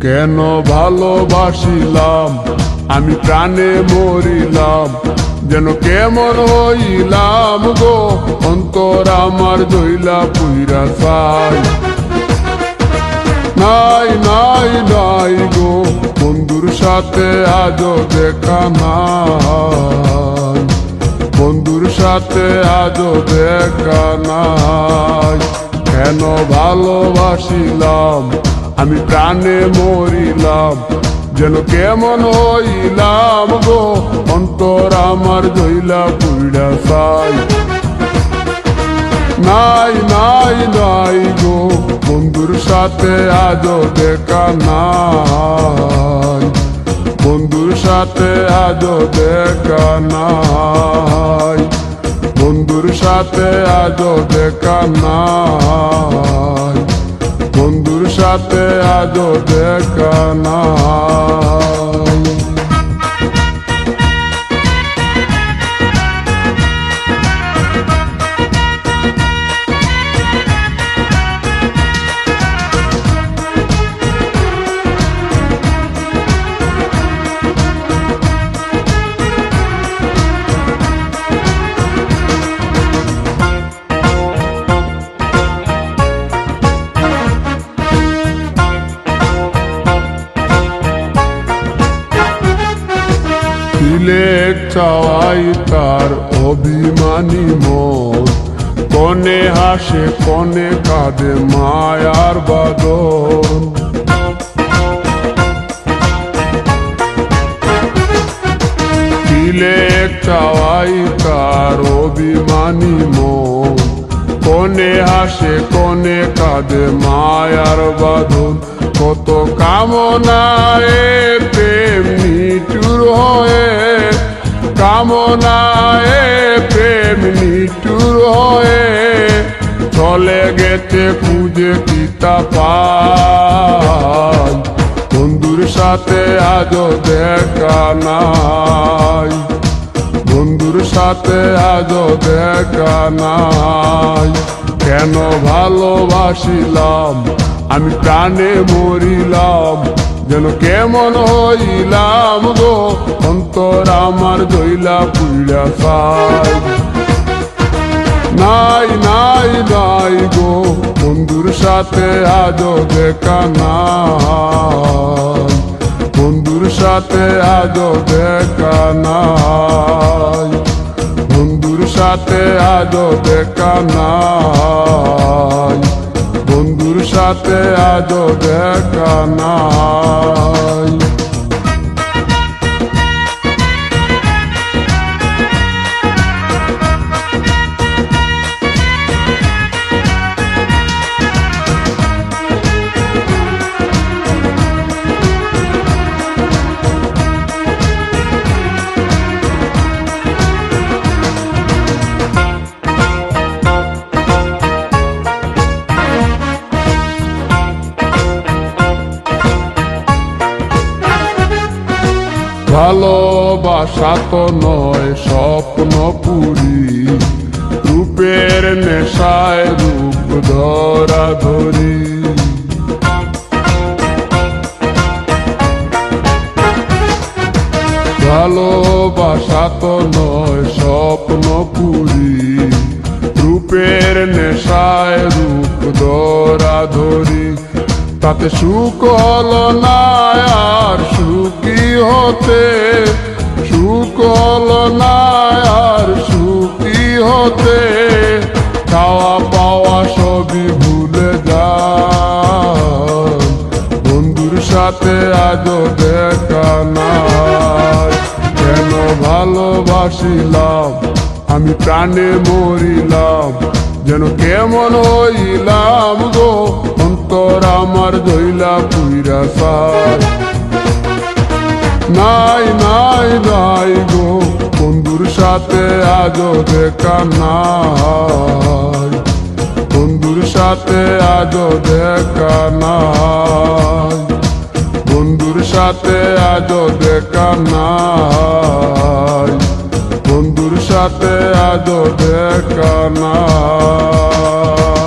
কেন ভালোবাসিলাম আমি প্রাণে মরিলাম, যেন কেমন হইলাম গো অন্তর আমার জইলা পুইরা চাই। নাই নাই নাই গো বন্ধুর সাথে আজও দেখা নাই, বন্ধুর সাথে আজও দেখা নাই। কেন ভালোবাসিলাম আমি প্রাণে মরিলাম, যেন কেমন হইলাম গো অন্তর আমার জইলা পুইরা চাই। নাই নাই নাই গো বন্ধুর সাথে আজও দেখা নাই, বন্ধুর সাথে আজও দেখা নাই, বন্ধুর সাথে আজও দেখা নাই, বন্ধুর সাথে আজও দেখা নাই। সিলেট চাওয়াই তার অভিমানী মন, কনে হাসে কনে কাঁদে মায়ার বাদন। সিলেট চাওয়াই তার অভিমানী মন, কনে হাসে কনে কাঁদে মায়ার বাদন। কত কামনায় প্রেম নিঠুর হয়ে, কামনায় প্রেম নিঠুর হয়ে চলে গেছে খুঁজে পিতা পাই। বন্ধুর সাথে আজও দেখা নাই, বন্ধুর সাথে আজও দেখা নাই। কেন ভালোবাসিলাম আমি প্রাণে মরিলাম, যেন কেমন হইলাম গো অন্তর আমার জইলা পুইরা চাই। নাই নাই নাই গো বন্ধুর সাথে আজও দেখা নাই, বন্ধুর সাথে আজও দেখা নাই, বন্ধুর সাথে আজও দেখা নাই, বন্ধুর সাথে আজও দেখা নাই। ভালোবাসা তো নয় স্বপ্ন পুরি, রূপের নেশায় রূপ ধরা ধরি। ভালোবাসা তো নয় স্বপ্ন পুরি, রূপের নেশায় রূপ ধরা ধরি। তাতে সুখ হলো না আর সুখী হতে, সুখ হলো না আর সুখী হতে। খাওয়া পাওয়া সবই ভুলে যায়, বন্ধুর সাথে আজও দেখা নাই। কেন ভালোবাসিলাম আমি প্রাণে মরিলাম, যেন কেমন হইলাম গো অন্তর আমার জইলা পুইরা চাই। নাই নাই নাই গো বন্ধুর সাথে আজও দেখা নাই, বন্ধুর সাথে আজও দেখা নাই, বন্ধুর সাথে আজও দেখা নাই, বন্ধুর সাথে আজও দেখা নাই।